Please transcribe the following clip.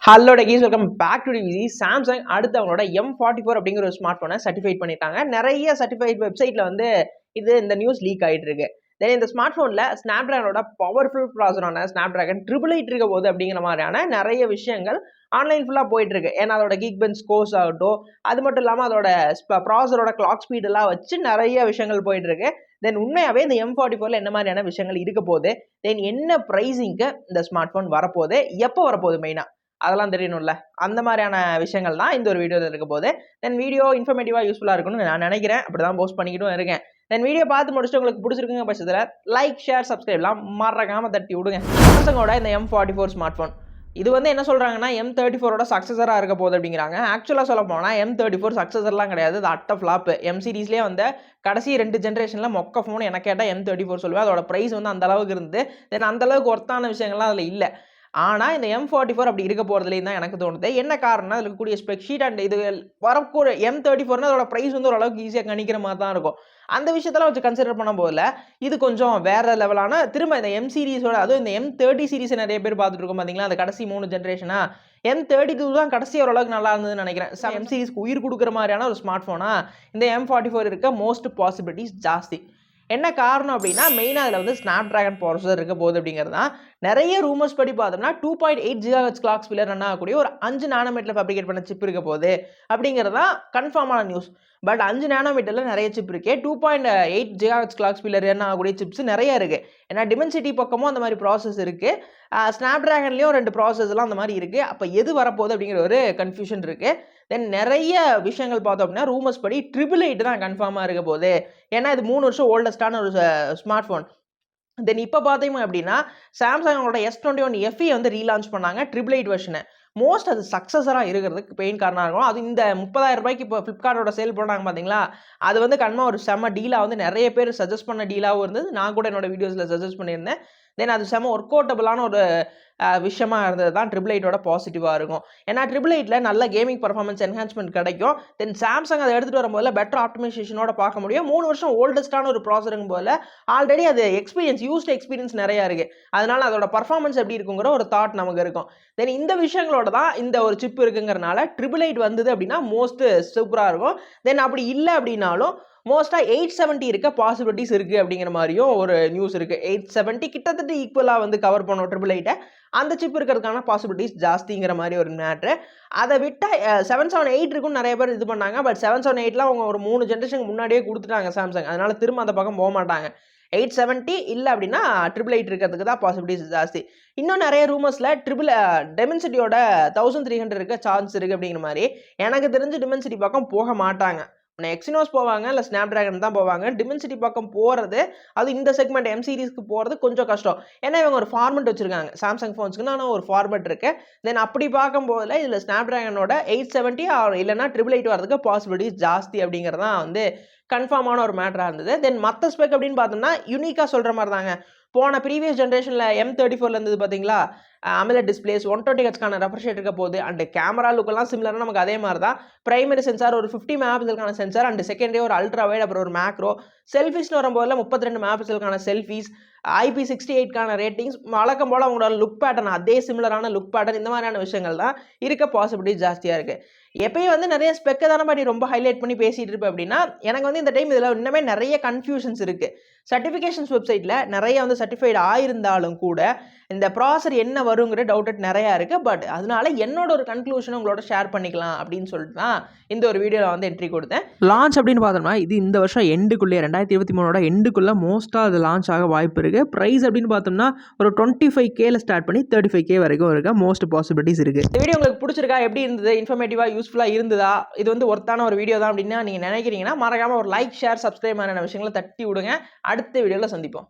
Hello techies, welcome back to TVC. Samsung அடுத்து அவங்களோட M44 அப்படிங்கிற ஒரு ஸ்மார்ட் போனை சர்டிஃபைட் பண்ணிட்டாங்க. நிறைய சர்டிஃபைட் வெப்சைட்ல வந்து இந்த நியூஸ் லீக் ஆகிட்டு இருக்கு. தென் இந்த ஸ்மார்ட் போன்ல ஸ்னாப்டிராகனோட பவர்ஃபுல் ப்ராசரான ஸ்னாப்டிராகன் 888 இருக்க போது அப்படிங்கிற மாதிரியான நிறைய விஷயங்கள் ஆன்லைன் ஃபுல்லா போயிட்டு இருக்கு. ஏன்னா அதோட Geekbench கோர்ஸ் ஆகட்டும், அது மட்டும் இல்லாமல் அதோட ப்ராசரோட கிளாக் ஸ்பீட் எல்லாம் வச்சு நிறைய விஷயங்கள் போயிட்டு இருக்கு. தென் உண்மையாவே இந்த M44ல என்ன மாதிரியான விஷயங்கள் இருக்க போகுது, தென் என்ன பிரைசிங்க்கு இந்த ஸ்மார்ட் போன் வரப்போகுது, எப்போ வரப்போகுது, மெயினா அதெல்லாம் தெரியணும்ல. அந்த மாதிரியான விஷயங்கள் தான் இந்த ஒரு வீடியோவில் இருக்க போது. தென் வீடியோ இன்ஃபர்மேட்டிவாக யூஸ்ஃபுல்லாக இருக்கும்னு நான் நினைக்கிறேன். அப்படி தான் போஸ்ட் பண்ணிக்கிட்டும் இருக்கேன். தென் வீடியோ பார்த்து முடிச்சுட்டு உங்களுக்கு பிடிச்சிருக்குங்க பட்சத்தில் லைக், ஷேர், சப்ஸ்கிரைப்லாம் மறக்காம தட்டி விடுங்க. சாம்சங்கோட இந்த M44 ஸ்மார்ட் ஃபோன் இது வந்து என்ன சொல்கிறாங்கன்னா M34ஓட சக்ஸஸராக இருக்க போகுது அப்படிங்கிறாங்க. ஆக்சுவலாக சொல்ல போனால் M34 சக்ஸஸர்லாம் கிடையாது, இது அட்ட ஃப்ளாப். M சீரீஸ்லேயே வந்து கடைசி 2 ஜென்ரேஷனில் மொக்க ஃபோன் எனக்கு கேட்டால் M34 சொல்லுவேன். அதோட ப்ரைஸ் வந்து அந்த அளவுக்கு இருந்து தென் அந்த அளவுக்கு ஒர்த்தான விஷயங்கள்லாம் அதில் இல்லை. ஆனால் இந்த M44 அப்படி இருக்க போகிறதுலேயும் தான் எனக்கு தோணுது. என்ன காரணம்னா அதில் இருக்கக்கூடிய ஸ்பெக் ஷீட் அண்ட் இது வரக்கூடிய M34 அதோட ப்ரைஸ் வந்து ஓரளவுக்கு ஈஸியாக கணிக்கிற மாதிரி தான் இருக்கும். அந்த விஷயத்தெல்லாம் வச்சு கன்சிடர் பண்ண போதில் இது கொஞ்சம் வேற லெவலான திரும்ப இந்த M சீரிஸோட, அதுவும் இந்த M30 சீரிஸ் நிறைய பேர் பார்த்துட்டு இருக்கோம் பார்த்தீங்களா, அந்த கடைசி 3 ஜென்ரேஷனா. M32 தான் கடைசி ஓரளவுக்கு நல்லா இருந்ததுன்னு நினைக்கிறேன். M சீரிஸ்க்கு உயிர் கொடுக்குற மாதிரியான ஒரு ஸ்மார்ட் ஃபோனா இந்த M44 இருக்க மோஸ்ட் பாசிபிலிட்டிஸ் ஜாஸ்தி. என்ன காரணம் அப்படின்னா மெயினாக அதில் வந்து ஸ்னாப்டிராகன் ப்ராசஸர் இருக்க போகுது அப்படிங்கிறது தான். நிறைய ரூமர்ஸ் படி பார்த்தோம்னா 2.8 GHz கிளாக் ஸ்பீடில் ரன் ஆகக்கூடிய ஒரு 5 நானோமீட்டரில் ஃபேப்ரிகேட் பண்ண சிப் இருக்க போகுது அப்படிங்கிறது தான் கன்ஃபார்மான நியூஸ். பட் 5 நானோமீட்டரில் நிறைய சிப் இருக்கே, 2.8 GHz கிளாக் ஸ்பீடில் ரன் ஆகக்கூடிய சிப்ஸ் நிறைய இருக்குது. ஏன்னா டிமென்சிட்டி பக்கமும் அந்த மாதிரி ப்ராசஸ் இருக்குது, ஸ்னாப்டிராகன்லேயும் 2 ப்ராசஸ்லாம் அந்த மாதிரி இருக்குது. அப்போ எது வரப்போகுது அப்படிங்கிற ஒரு கன்ஃபியூஷன் இருக்குது. தென் நிறைய விஷயங்கள் பார்த்தோம் அப்படின்னா ரூமர்ஸ் படி 888 தான் கன்ஃபார்மாக இருக்க போகுது. ஏன்னா இது 3 வருஷம் ஓல்டஸ்டான ஒரு ஸ்மார்ட் ஃபோன். தென் இப்போ பார்த்தீங்க அப்படின்னா சாம்சங்கோட S21 FE வந்து ரீலான்ச் பண்ணாங்க 888 வெர்ஷனை. மோஸ்ட் அது சக்ஸஸராக இருக்கிறதுக்கு பெயின் காரணம் இருக்கும். அது இந்த 30,000 ரூபாய்க்கு இப்போ ஃப்ளிப்கார்ட்டோட சேல் பண்ணாங்க பார்த்தீங்களா, அது வந்து கண்டிப்பாக ஒரு செம்ம டீலாக வந்து நிறைய பேர் சஜஸ்ட் பண்ண டீலாகவும் இருந்தது. நான் கூட என்னோட வீடியோஸில் சஜஸ்ட் பண்ணியிருந்தேன். தென் அது செம்ம ஒர்க் அவுட்டபிளான ஒரு விஷயமா இருந்தது தான் 888ஓட பாசிட்டிவாக இருக்கும். ஏன்னா 888ல நல்ல கேமிங் பர்ஃபார்மன்ஸ் என்ஹான்ஸ்மெண்ட் கிடைக்கும். தென் சாம்சங் அதை எடுத்துகிட்டு வரும்போது பெட்டர் ஆப்டிமைசேஷனோட பார்க்க முடியும். 3 வருஷம் ஓல்டஸ்டான ஒரு ப்ராசருங்கும் போல ஆல்ரெடி அது யூஸ்ட் எக்ஸ்பீரியன்ஸ் நிறையா இருக்குது. அதனால அதோட பர்ஃபார்மன்ஸ் எப்படி இருக்குங்கிற ஒரு தாட் நமக்கு இருக்கும். தென் இந்த விஷயங்களோட தான் இந்த ஒரு சிப் இருக்குங்கிறனால 888 வந்தது அப்படின்னா மோஸ்ட் சூப்பராக இருக்கும். தென் அப்படி இல்லை அப்படின்னாலும் மோஸ்ட்டாக 870 இருக்க பாசிபிலிட்டிஸ் இருக்குது அப்படிங்கிற மாதிரியும் ஒரு நியூஸ் இருக்குது. 870 கிட்டத்தட்ட ஈக்குவலாக வந்து கவர் பண்ணோம் 888. அந்த சிப் இருக்கிறதுக்கான பாசிபிலிட்டிஸ் ஜாஸ்திங்கிற மாதிரி ஒரு மேட்ரு. அதை விட்டால் 778 இருக்குன்னு நிறைய பேர் இது பண்ணாங்க. பட் 778லாம் அவங்க ஒரு 3 ஜென்ரேஷனுக்கு முன்னாடியே கொடுத்துட்டாங்க சாம்சங். அதனால திரும்ப அந்த பக்கம் போக மாட்டாங்க. 870 இல்லை அப்படின்னா 888 இருக்கிறதுக்கு தான் பாசிபிலிட்டிஸ் ஜாஸ்தி. இன்னும் நிறைய ரூமர்ஸில் டெமென்சிட்டியோட 1300 இருக்க சான்ஸ் இருக்குது அப்படிங்கிற மாதிரி. எனக்கு தெரிஞ்சு டெமென்சிட்டி பக்கம் போக மாட்டாங்க. எக்ஸினோஸ் போவாங்க, இல்லை ஸ்னாப்டிராகன் தான் போவாங்க. டிமென்சிட்டி பக்கம் போகிறது, அது இந்த செக்மெண்ட் M சீரிஸ்க்கு போகிறது கொஞ்சம் கஷ்டம். ஏன்னா இவங்க ஒரு ஃபார்மெட் வச்சுருக்காங்க சாம்சங் ஃபோன்ஸ்க்குன்னு, ஆனால் ஒரு ஃபார்மெட் இருக்குது. தென் அப்படி பார்க்கும்போதில் இதில் ஸ்னாப்டிராகனோட 870 இல்லைனா 888 வரதுக்கு பாசிபிலிட்டிஸ் ஜாஸ்தி அப்படிங்கிறது தான் வந்து கன்ஃபார்மான ஒரு மேட்டராக இருந்தது. தென் மற்ற ஸ்பெக் அப்படின்னு பார்த்தோம்னா யூனிக்காக சொல்கிற மாதிரி தாங்க. போன ப்ரீவியஸ் ஜென்ரேஷனில் M34 இருந்தது பார்த்தீங்களா, AMOLED டிஸ்பிளேஸ் 120 ஹெர்ட்ஸ்க்கான ரெஃப்ரெஷ் ரேட் இருக்க போகுது. அண்ட் கேமரா லுக்கெல்லாம் சிமிலராக நமக்கு அதே மாதிரி தான். பிரைமரி சென்சார் ஒரு 50 மெகாபிக்சலுக்கான சென்சார், அண்ட் செகண்டரி ஒரு அல்ட்ரா வைட், அப்புறம் ஒரு மேக்ரோ. செல்ஃபிஸ்னு வரும்போதில் 32 மெகாபிக்சலுக்கான செல்ஃபீஸ், IP68க்கான ரேட்டிங்ஸ், வழக்கம் போல் அவங்களோட லுக் பேட்டர்ன் அதே சிமிலரான லுக் பேட்டர்ன், இந்த மாதிரியான விஷயங்கள் தான் இருக்க பாசிபிலிட்டி ஜாஸ்தியாக இருக்குது. எப்பயும் வந்து நிறைய ஸ்பெக்கை தானே பண்ணி ரொம்ப ஹைலைட் பண்ணி பேசிகிட்டு இருப்பேன் அப்படின்னா, எனக்கு வந்து இந்த டைம் இதில் இன்னுமே நிறைய கன்ஃபியூஷன்ஸ் இருக்குது. சர்டிஃபிகேஷன்ஸ் வெப்சைட்டில் நிறைய வந்து சர்டிஃபைடு ஆயிருந்தாலும் கூட இந்த ப்ராசர் என்ன வருங்கிற டவுட் நிறையா இருக்குது. பட் அதனால என்னோட ஒரு கன்க்ளூஷனை உங்களோட ஷேர் பண்ணிக்கலாம் அப்படின்னு சொல்லிட்டு தான் இந்த ஒரு வீடியோவில் வந்து என்ட்ரி கொடுத்தேன். லான்ச் அப்படின்னு பார்த்தோம்னா இது இந்த வருஷம் எண்டுக்குள்ளே 2023 எண்டுக்குள்ளே மோஸ்ட்டாக அது லான்ச் ஆக வாய்ப்பு இருக்குது. ப்ரைஸ் அப்படின்னு பார்த்தோம்னா ஒரு 25Kல ஸ்டார்ட் பண்ணி 35K வரைக்கும் இருக்க மோஸ்ட் பாசிபிலிட்டிஸ் இருக்குது. இந்த வீடியோ உங்களுக்கு பிடிச்சிருக்கா, எப்படி இருந்தது, இன்ஃபர்மேட்டிவாக யூஸ்ஃபுல்லாக இருந்ததா, இது வந்து ஒர்த்தான ஒரு வீடியோ தான் அப்படின்னா நீங்கள் நினைக்கிறீங்கன்னா மறக்காமல் ஒரு லைக், ஷேர், சப்ஸ்கிரைப் மாதிரியான விஷயங்களை தட்டி விடுங்க. அடுத்த வீடியோவில் சந்திப்போம்.